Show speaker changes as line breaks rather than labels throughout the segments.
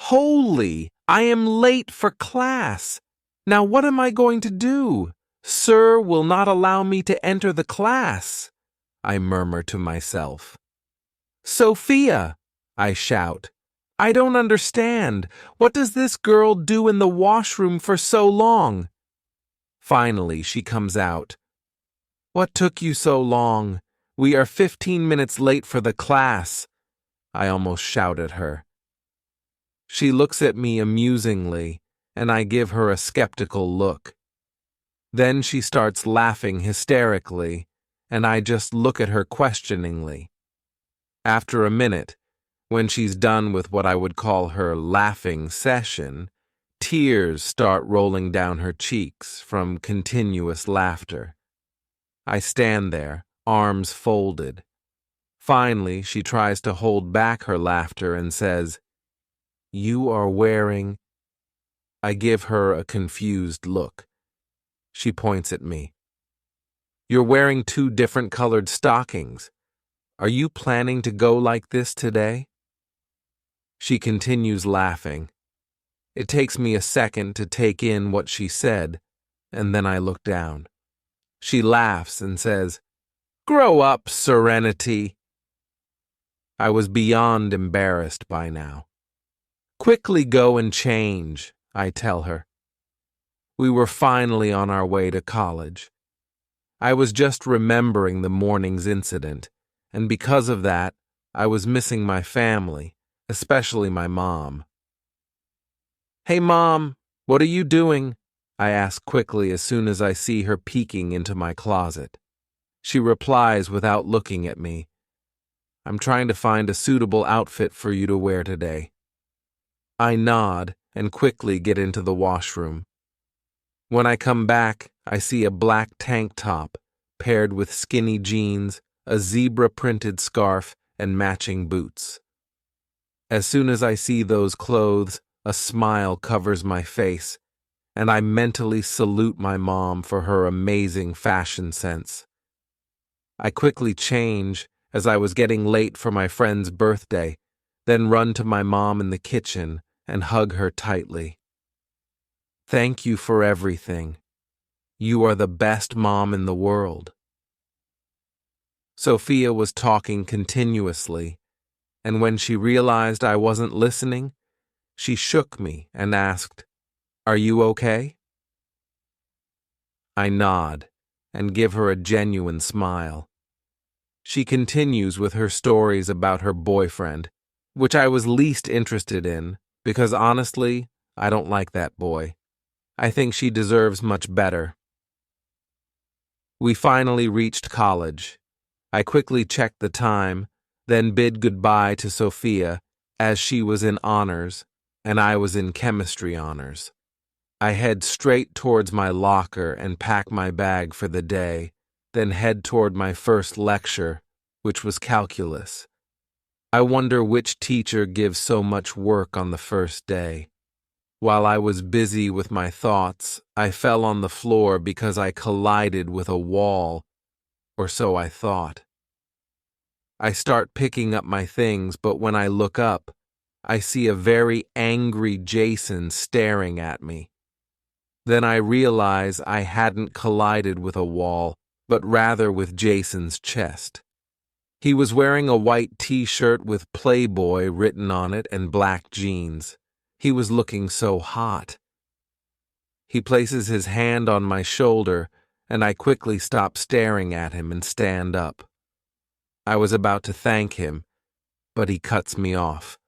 Holy, I am late for class. Now what am I going to do? Sir will not allow me to enter the class, I murmur to myself. Sophia, I shout. I don't understand. What does this girl do in the washroom for so long? Finally, she comes out. What took you so long? We are 15 minutes late for the class, I almost shout at her. She looks at me amusingly, and I give her a skeptical look. Then she starts laughing hysterically, and I just look at her questioningly. After a minute, when she's done with what I would call her laughing session, tears start rolling down her cheeks from continuous laughter. I stand there, arms folded. Finally, she tries to hold back her laughter and says, "You are wearing—" I give her a confused look. She points at me. "You're wearing 2 different colored stockings. Are you planning to go like this today?" She continues laughing. It takes me a second to take in what she said, and then I look down. She laughs and says, "Grow up, Serenity." I was beyond embarrassed by now. "Quickly go and change," I tell her. We were finally on our way to college. I was just remembering the morning's incident, and because of that, I was missing my family, especially my mom. "Hey, Mom, what are you doing?" I ask quickly as soon as I see her peeking into my closet. She replies without looking at me, "I'm trying to find a suitable outfit for you to wear today." I nod and quickly get into the washroom. When I come back, I see a black tank top paired with skinny jeans, a zebra-printed scarf, and matching boots. As soon as I see those clothes, a smile covers my face, and I mentally salute my mom for her amazing fashion sense. I quickly change as I was getting late for my friend's birthday, then run to my mom in the kitchen and hug her tightly. "Thank you for everything. You are the best mom in the world." Sophia was talking continuously, and when she realized I wasn't listening, she shook me and asked, "Are you okay?" I nod and give her a genuine smile. She continues with her stories about her boyfriend, which I was least interested in because honestly, I don't like that boy. I think she deserves much better. We finally reached college. I quickly checked the time, then bid goodbye to Sophia as she was in honors and I was in chemistry honors. I head straight towards my locker and pack my bag for the day, then head toward my first lecture, which was calculus. I wonder which teacher gives so much work on the first day. While I was busy with my thoughts, I fell on the floor because I collided with a wall, or so I thought. I start picking up my things, but when I look up, I see a very angry Jason staring at me. Then I realize I hadn't collided with a wall, but rather with Jason's chest. He was wearing a white t-shirt with Playboy written on it and black jeans. He was looking so hot. He places his hand on my shoulder, and I quickly stop staring at him and stand up. I was about to thank him, but he cuts me off.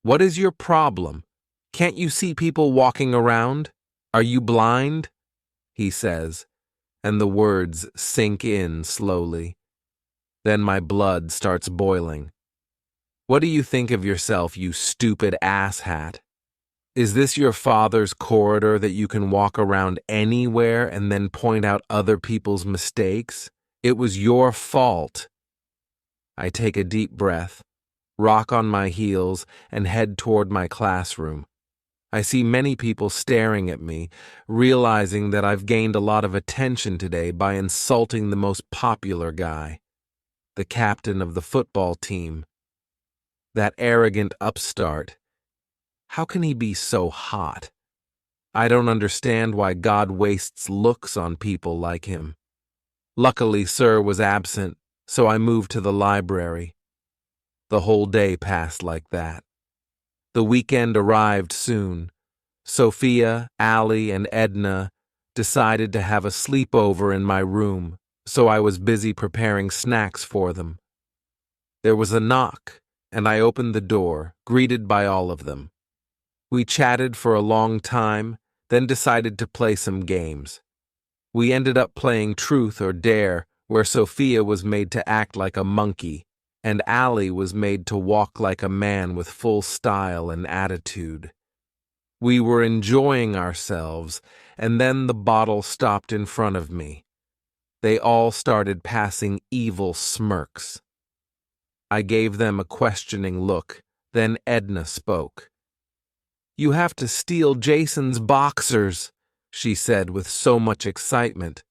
"What is your problem? Can't you see people walking around? Are you blind?" he says, and the words sink in slowly. Then my blood starts boiling. "What do you think of yourself, you stupid asshat? Is this your father's corridor that you can walk around anywhere and then point out other people's mistakes? It was your fault." I take a deep breath, rock on my heels, and head toward my classroom. I see many people staring at me, realizing that I've gained a lot of attention today by insulting the most popular guy, the captain of the football team, that arrogant upstart. How can he be so hot? I don't understand why God wastes looks on people like him. Luckily, Sir was absent, so I moved to the library. The whole day passed like that. The weekend arrived soon. Sophia, Allie, and Edna decided to have a sleepover in my room, so I was busy preparing snacks for them. There was a knock, and I opened the door, greeted by all of them. We chatted for a long time, then decided to play some games. We ended up playing Truth or Dare, where Sophia was made to act like a monkey, and Allie was made to walk like a man with full style and attitude. We were enjoying ourselves, and then the bottle stopped in front of me. They all started passing evil smirks. I gave them a questioning look, then Edna spoke. "You have to steal Jason's boxers," she said with so much excitement.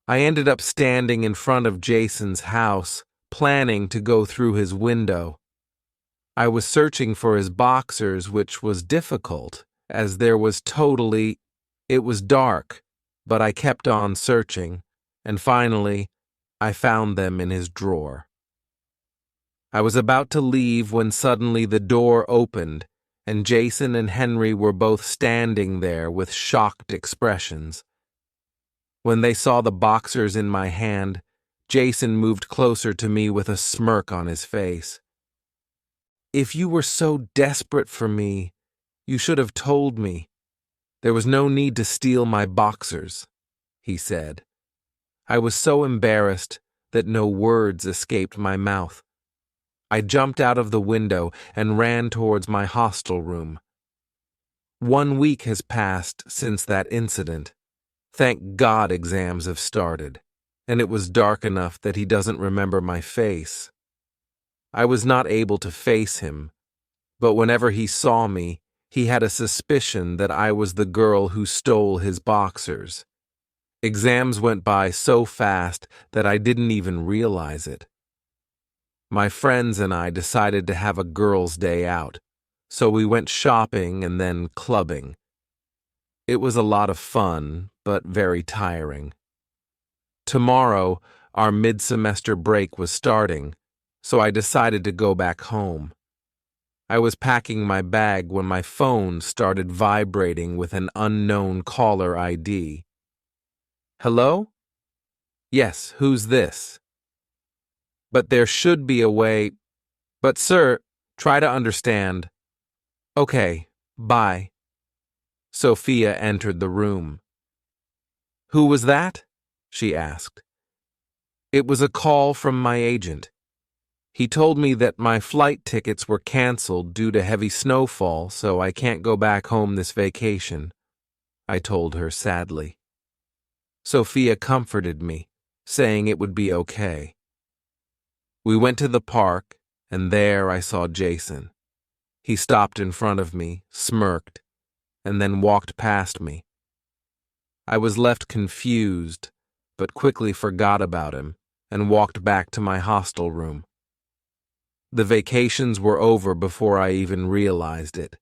I ended up standing in front of Jason's house, planning to go through his window. I was searching for his boxers, which was difficult, as it was dark, but I kept on searching, and finally, I found them in his drawer. I was about to leave when suddenly the door opened, and Jason and Henry were both standing there with shocked expressions. When they saw the boxers in my hand, Jason moved closer to me with a smirk on his face. "If you were so desperate for me, you should have told me. There was no need to steal my boxers," he said. I was so embarrassed that no words escaped my mouth. I jumped out of the window and ran towards my hostel room. 1 week has passed since that incident. Thank God exams have started, and it was dark enough that he doesn't remember my face. I was not able to face him, but whenever he saw me, he had a suspicion that I was the girl who stole his boxers. Exams went by so fast that I didn't even realize it. My friends and I decided to have a girls' day out, so we went shopping and then clubbing. It was a lot of fun, but very tiring. Tomorrow, our mid-semester break was starting, so I decided to go back home. I was packing my bag when my phone started vibrating with an unknown caller ID. "Hello?" "Yes, who's this?" "But there should be a way." "But sir, try to understand." "Okay, bye." Sophia entered the room. "Who was that?" she asked. "It was a call from my agent. He told me that my flight tickets were canceled due to heavy snowfall, so I can't go back home this vacation," I told her sadly. Sophia comforted me, saying it would be okay. We went to the park, and there I saw Jason. He stopped in front of me, smirked, and then walked past me. I was left confused, but quickly forgot about him and walked back to my hostel room. The vacations were over before I even realized it.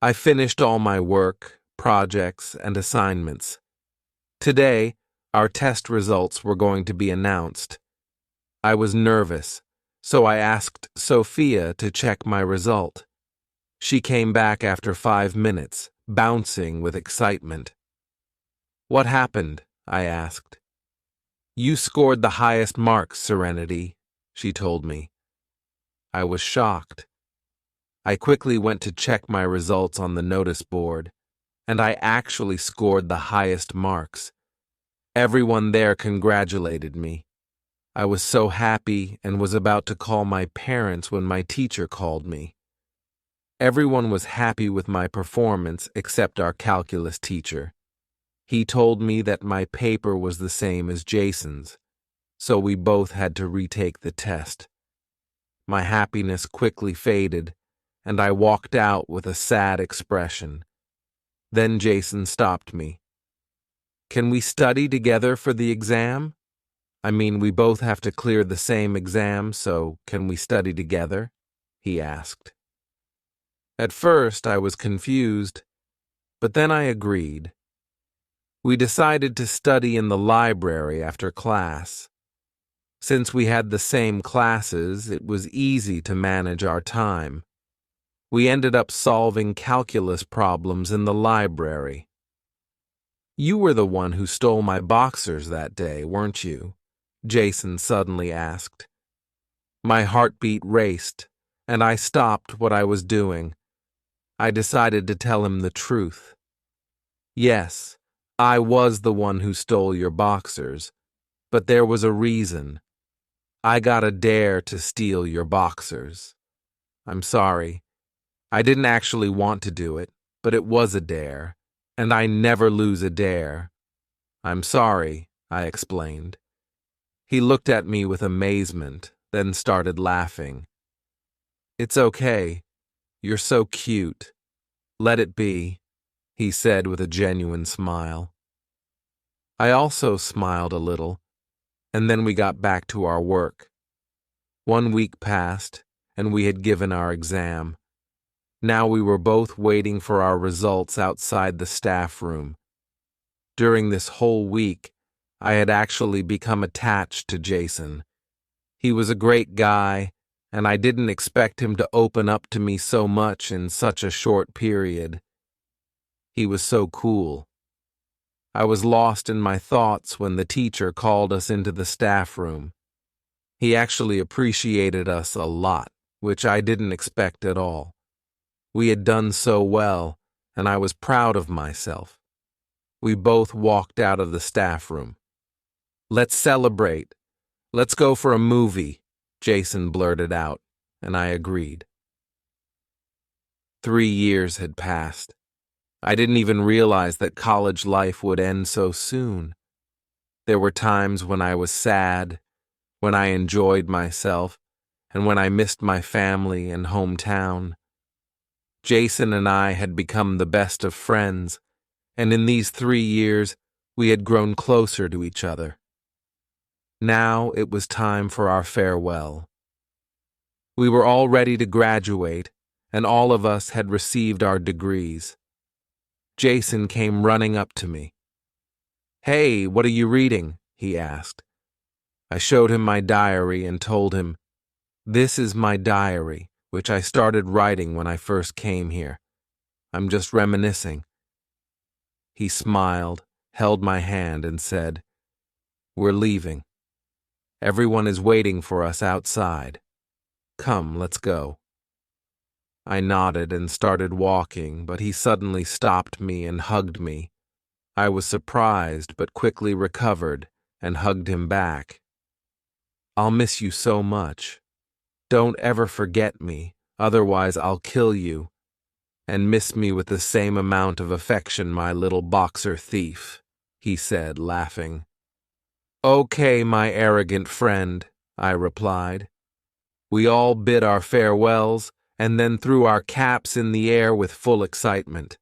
I finished all my work, projects, and assignments. Today, our test results were going to be announced. I was nervous, so I asked Sophia to check my result. She came back after 5 minutes, bouncing with excitement. "What happened?" I asked. "You scored the highest marks, Serenity," she told me. I was shocked. I quickly went to check my results on the notice board, and I actually scored the highest marks. Everyone there congratulated me. I was so happy and was about to call my parents when my teacher called me. Everyone was happy with my performance except our calculus teacher. He told me that my paper was the same as Jason's, so we both had to retake the test. My happiness quickly faded, and I walked out with a sad expression. Then Jason stopped me. "Can we study together for the exam? I mean, we both have to clear the same exam, so can we study together?" he asked. At first, I was confused, but then I agreed. We decided to study in the library after class. Since we had the same classes, it was easy to manage our time. We ended up solving calculus problems in the library. You were the one who stole my boxers that day, weren't you? Jason suddenly asked. My heartbeat raced, and I stopped what I was doing. I decided to tell him the truth. Yes, I was the one who stole your boxers, but there was a reason. I got a dare to steal your boxers. I'm sorry. I didn't actually want to do it, but it was a dare, and I never lose a dare. I'm sorry, I explained. He looked at me with amazement, then started laughing. It's okay. You're so cute. Let it be, he said with a genuine smile. I also smiled a little, and then we got back to our work. 1 week passed, and we had given our exam. Now we were both waiting for our results outside the staff room. During this whole week, I had actually become attached to Jason. He was a great guy, and I didn't expect him to open up to me so much in such a short period. He was so cool. I was lost in my thoughts when the teacher called us into the staff room. He actually appreciated us a lot, which I didn't expect at all. We had done so well, and I was proud of myself. We both walked out of the staff room. Let's celebrate. Let's go for a movie, Jason blurted out, and I agreed. 3 years had passed. I didn't even realize that college life would end so soon. There were times when I was sad, when I enjoyed myself, and when I missed my family and hometown. Jason and I had become the best of friends, and in these 3 years, we had grown closer to each other. Now it was time for our farewell. We were all ready to graduate, and all of us had received our degrees. Jason came running up to me. "Hey, what are you reading?" he asked. I showed him my diary and told him, "This is my diary, which I started writing when I first came here. I'm just reminiscing." He smiled, held my hand, and said, "We're leaving. Everyone is waiting for us outside. Come, let's go." I nodded and started walking, but he suddenly stopped me and hugged me. I was surprised, but quickly recovered and hugged him back. "I'll miss you so much. Don't ever forget me, otherwise I'll kill you. And miss me with the same amount of affection, my little boxer thief," he said, laughing. "Okay, my arrogant friend," I replied. We all bid our farewells and then threw our caps in the air with full excitement.